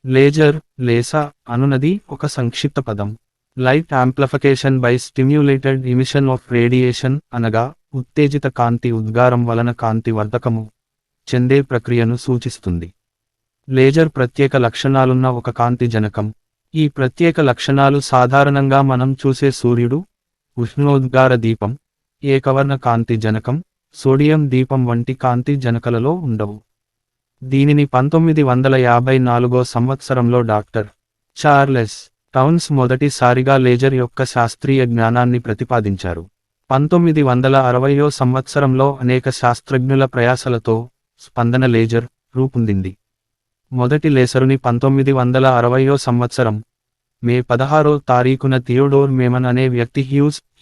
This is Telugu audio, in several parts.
లేజర్, లేసా అనునది ఒక సంక్షిప్త పదం. Light amplification by stimulated emission of radiation అనగా ఉత్తేజిత కాంతి ఉద్గారం వలన కాంతి వర్ధకము చెందే ప్రక్రియను సూచిస్తుంది. లేజర్ ప్రత్యేక లక్షణాలున్న ఒక కాంతి జనకం. ఈ ప్రత్యేక లక్షణాలు సాధారణంగా మనం చూసే సూర్యుడు, ఉష్ణోద్గార దీపం, ఏకవర్ణ కాంతి జనకం, సోడియం దీపం వంటి కాంతి జనకలలో ఉండవు. దీనిని 1954 సంవత్సరంలో డాక్టర్ చార్లెస్ టౌన్స్ మొదటిసారిగా లేజర్ యొక్క శాస్త్రీయ జ్ఞానాన్ని ప్రతిపాదించారు. 1960 సంవత్సరంలో అనేక శాస్త్రజ్ఞుల ప్రయాసలతో స్పందన లేజర్ రూపొందింది. మొదటి లేసరుని 1960 సంవత్సరం మే 16వ తారీఖున థియోడోర్ మేమన్ అనే వ్యక్తి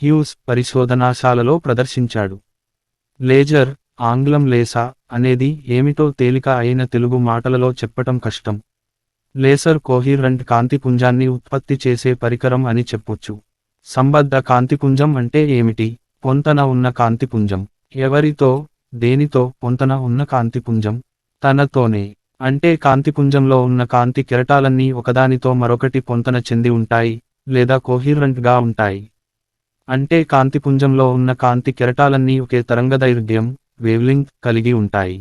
హ్యూస్ పరిశోధనాశాలలో ప్రదర్శించాడు. లేజర్, ఆంగ్లం లేసా అనేది ఏమిటో తేలిక అయిన తెలుగు మాటలలో చెప్పటం కష్టం. లేసర్ కోహిరెంట్ కాంతిపుంజాన్ని ఉత్పత్తి చేసే పరికరం అని చెప్పొచ్చు. సంబద్ధ కాంతిపుంజం అంటే ఏమిటి? పొంతన ఉన్న కాంతిపుంజం. ఎవరితో, దేనితో పొంతన ఉన్న కాంతిపుంజం? తనతోనే. అంటే కాంతిపుంజంలో ఉన్న కాంతి కెరటాలన్నీ ఒకదానితో మరొకటి పొంతన చెంది ఉంటాయి లేదా కోహిరెంట్గా ఉంటాయి. అంటే కాంతిపుంజంలో ఉన్న కాంతి కెరటాలన్నీ ఒకే తరంగదైర్ఘ్యం వేవ్లెంగ్త్ కలిగి ఉంటాయి.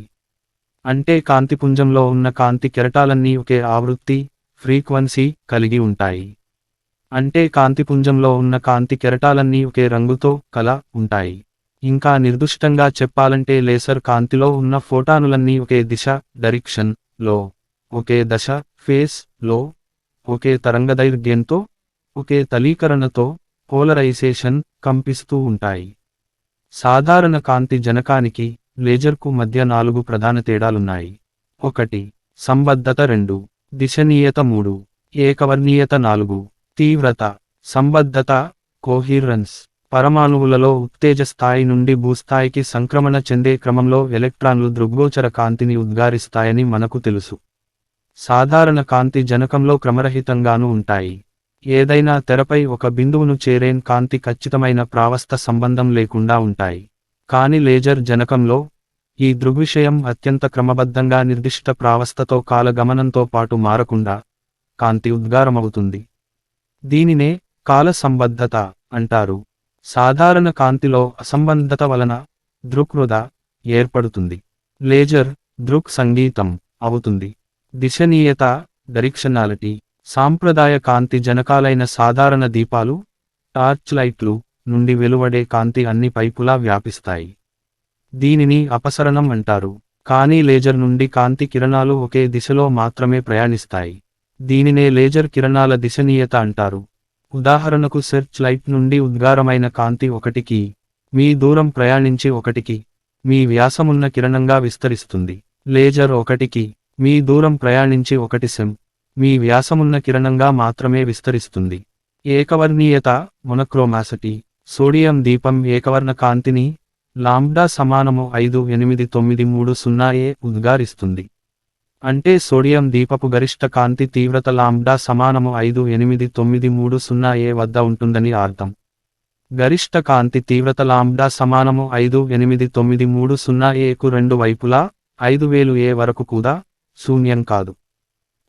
అంటే కాంతిపుంజంలో ఉన్న కాంతి కెరటాలన్నీ ఒకే ఆవృత్తి ఫ్రీక్వెన్సీ కలిగి ఉంటాయి. అంటే కాంతిపుంజంలో ఉన్న కాంతి కెరటాలన్నీ ఒకే రంగుతో ఉంటాయి. ఇంకా నిర్దిష్టంగా చెప్పాలంటే లేసర్ కాంతిలో ఉన్న ఫోటానులన్నీ ఒకే దిశ డైరెక్షన్ లో, ఒకే దశ ఫేస్ లో, ఒకే తరంగదైర్ఘ్యంతో, ఒకే తలీకరణతో పోలరైజేషన్ కంపిస్తూ ఉంటాయి. సాధారణ కాంతి జనకానికి లేజర్కు మధ్య 4 ప్రధాన తేడాలున్నాయి. 1. సంబద్ధత 2. దిశనీయత 3. ఏకవర్ణీయత 4. తీవ్రత. సంబద్ధత కోహిరెన్స్ పరమాణువులలో ఉత్తేజ స్థాయి నుండి భూస్థాయికి సంక్రమణ చెందే క్రమంలో ఎలక్ట్రాన్లు దృగ్గోచర కాంతిని ఉద్గారిస్తాయని మనకు తెలుసు. సాధారణ కాంతి జనకంలో క్రమరహితంగానూ ఉంటాయి. ఏదైనా తెరపై ఒక బిందువును చేరేన్ కాంతి ఖచ్చితమైన ప్రావస్థ సంబంధం లేకుండా ఉంటాయి. కాని లేజర్ జనకంలో ఈ దృగ్విషయం అత్యంత క్రమబద్ధంగా నిర్దిష్ట ప్రావస్థతో కాలగమనంతో పాటు మారకుండా కాంతి ఉద్గారమవుతుంది. దీనినే కాల సంబద్ధత అంటారు. సాధారణ కాంతిలో అసంబద్ధత వలన దృక్వృధ ఏర్పడుతుంది. లేజర్ దృక్ సంగీతం అవుతుంది. దిశనీయత డైరెక్షనాలిటీ. సాంప్రదాయ కాంతి జనకాలైన సాధారణ దీపాలు, టార్చ్ లైట్లు నుండి వెలువడే కాంతి అన్ని పైపులా వ్యాపిస్తాయి. దీనిని అపసరణం అంటారు. కానీ లేజర్ నుండి కాంతి కిరణాలు ఒకే దిశలో మాత్రమే ప్రయాణిస్తాయి. దీనినే లేజర్ కిరణాల దిశనీయత అంటారు. ఉదాహరణకు సెర్చ్ లైట్ నుండి ఉద్గారమైన కాంతి 1 మీ దూరం ప్రయాణించి 1 మీ వ్యాసమున్న కిరణంగా విస్తరిస్తుంది. లేజర్ 1 మీ దూరం ప్రయాణించి 1 మీ వ్యాసమున్న కిరణంగా మాత్రమే విస్తరిస్తుంది. ఏకవర్ణీయత మొనోక్రోమాసిటీ. సోడియం దీపం ఏకవర్ణ కాంతిని λ=58930 ఉద్గారిస్తుంది. అంటే సోడియం దీపపు గరిష్ట కాంతి తీవ్రత λ=58930 వద్ద ఉంటుందని అర్థం. గరిష్ట కాంతి తీవ్రత λ=58930కు రెండు వైపులా 5000 వరకు కూడా శూన్యం కాదు.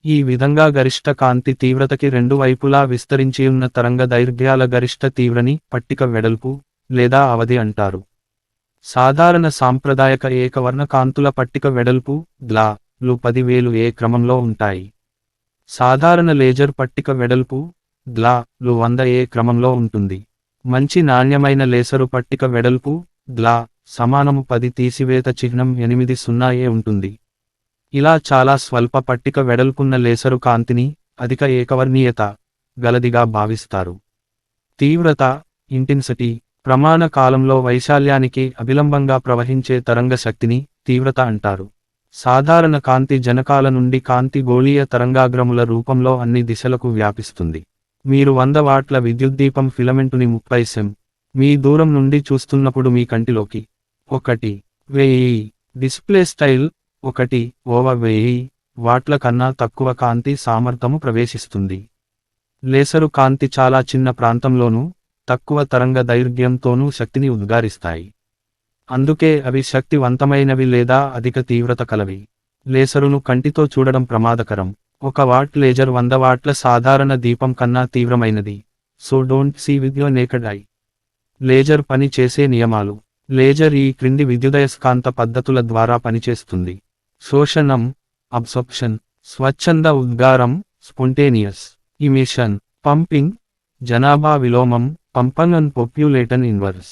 ఈ విధంగా గరిష్ట కాంతి తీవ్రతకి రెండు వైపులా విస్తరించియున్న తరంగ దైర్ఘ్యాల గరిష్ట తీవ్రని పట్టిక వెడల్పు లేదా అవధి అంటారు. సాధారణ సాంప్రదాయక ఏకవర్ణ కాంతుల పట్టిక వెడల్పు లు 10,000 క్రమంలో ఉంటాయి. సాధారణ లేజర్ పట్టిక వెడల్పు లు 100 క్రమంలో ఉంటుంది. మంచి నాణ్యమైన లేసరు పట్టిక వెడల్పు =10 తీసివేత చిహ్నం 80 ఉంటుంది. ఇలా చాలా స్వల్ప పట్టిక వెడల్పున్న లేసరు కాంతిని అధిక ఏకవర్ణీయత గలదిగా భావిస్తారు. తీవ్రత ఇంటెన్సిటీ. ప్రమాణ కాలంలో వైశాల్యానికి అభిలంబంగా ప్రవహించే తరంగ శక్తిని తీవ్రత అంటారు. సాధారణ కాంతి జనకాల నుండి కాంతి గోళీయ తరంగాగ్రముల రూపంలో అన్ని దిశలకు వ్యాపిస్తుంది. మీరు 100 వాట్ల విద్యుద్దీపం ఫిలమెంటుని 30 సెం మీ దూరం నుండి చూస్తున్నప్పుడు మీ కంటిలోకి 1000 డిస్ప్లే స్టైల్ 1/1000 వాట్ల కన్నా తక్కువ కాంతి సామర్థ్యము ప్రవేశిస్తుంది. లేసరు కాంతి చాలా చిన్న ప్రాంతంలోనూ తక్కువ తరంగ దైర్ఘ్యంతోనూ శక్తిని ఉద్గారిస్తాయి. అందుకే అవి శక్తివంతమైనవి లేదా అధిక తీవ్రత కలవి. లేసరును కంటితో చూడడం ప్రమాదకరం. 1 వాట్ లేజర్ 100 వాట్ల సాధారణ దీపం కన్నా తీవ్రమైనది. So don't see with your naked eye. Laser పని చేసే నియమాలు. లేజర్ ఈ క్రింది విద్యుదయస్కాంత పద్ధతుల ద్వారా పనిచేస్తుంది. శోషణం, అబ్సర్ప్షన్, స్వచ్ఛంద ఉద్గారం, స్పాంటేనియస్ ఇమిషన్, పంపింగ్, జనాభా విలోమం, పంపంగ్ అండ్ పాప్యులేషన్ ఇన్వర్స్.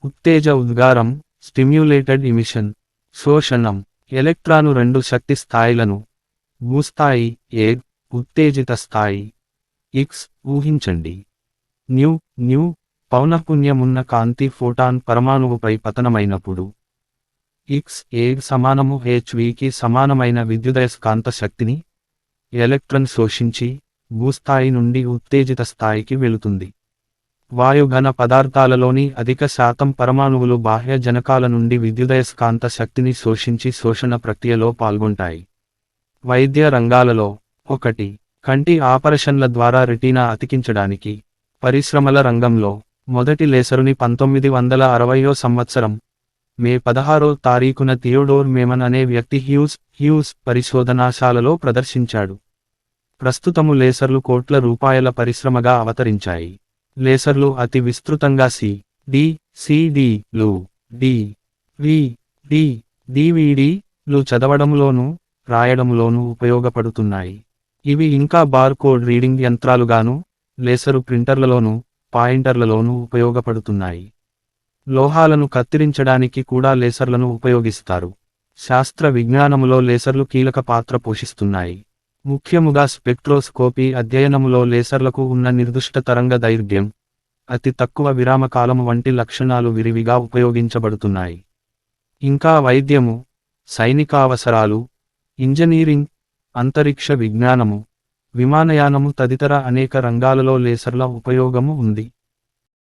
ఉత్తేజ ఉద్గారం, స్టిమ్యులేటెడ్ ఇమిషన్. శోషణం, ఎలక్ట్రాను 2 శక్తి స్థాయిలను, భూస్థాయి ఏ, ఉత్తేజిత స్థాయి X ఊహించండి. న్యూ పౌనఃపున్యమున్న కాంతి ఫోటాన్ పరమాణువుపై పతనమైనప్పుడు X ఏ సమానము hvకి సమానమైన విద్యుదయస్కాంత శక్తిని ఎలక్ట్రాన్ శోషించి భూస్థాయి నుండి ఉత్తేజిత స్థాయికి వెళుతుంది. వాయుఘన పదార్థాలలోని అధిక శాతం పరమాణువులు బాహ్య జనకాల నుండి విద్యుదయస్కాంత శక్తిని శోషించి శోషణ ప్రక్రియలో పాల్గొంటాయి. వైద్య రంగాలలో 1 కంటి ఆపరేషన్ల ద్వారా రెటీనా అతికించడానికి. పరిశ్రమల రంగంలో మొదటి లేసరుని 1960వ సంవత్సరం మే 16వ తారీఖున థియోడోర్ మేమన్ అనే వ్యక్తి హ్యూస్ పరిశోధనాశాలలో ప్రదర్శించాడు. ప్రస్తుతము లేసర్లు కోట్ల రూపాయల పరిశ్రమగా అవతరించాయి. లేసర్లు అతి విస్తృతంగా సిడి, డివిడి చదవడంలోనూ రాయడంలోనూ ఉపయోగపడుతున్నాయి. ఇవి ఇంకా బార్ కోడ్ రీడింగ్ యంత్రాలుగాను, లేసరు ప్రింటర్లలోనూ పాయింటర్లలోనూ ఉపయోగపడుతున్నాయి. లోహాలను కత్తిరించడానికి కూడా లేసర్లను ఉపయోగిస్తారు. శాస్త్ర విజ్ఞానములో లేసర్లు కీలక పాత్ర పోషిస్తున్నాయి. ముఖ్యముగా స్పెక్ట్రోస్కోపీ అధ్యయనములో లేసర్లకు ఉన్న నిర్దిష్ట తరంగ దైర్ఘ్యం, అతి తక్కువ విరామకాలము వంటి లక్షణాలు విరివిగా ఉపయోగించబడుతున్నాయి. ఇంకా వైద్యము, సైనిక అవసరాలు, ఇంజనీరింగ్, అంతరిక్ష విజ్ఞానము, విమానయానము తదితర అనేక రంగాలలో లేసర్ల ఉపయోగము ఉంది.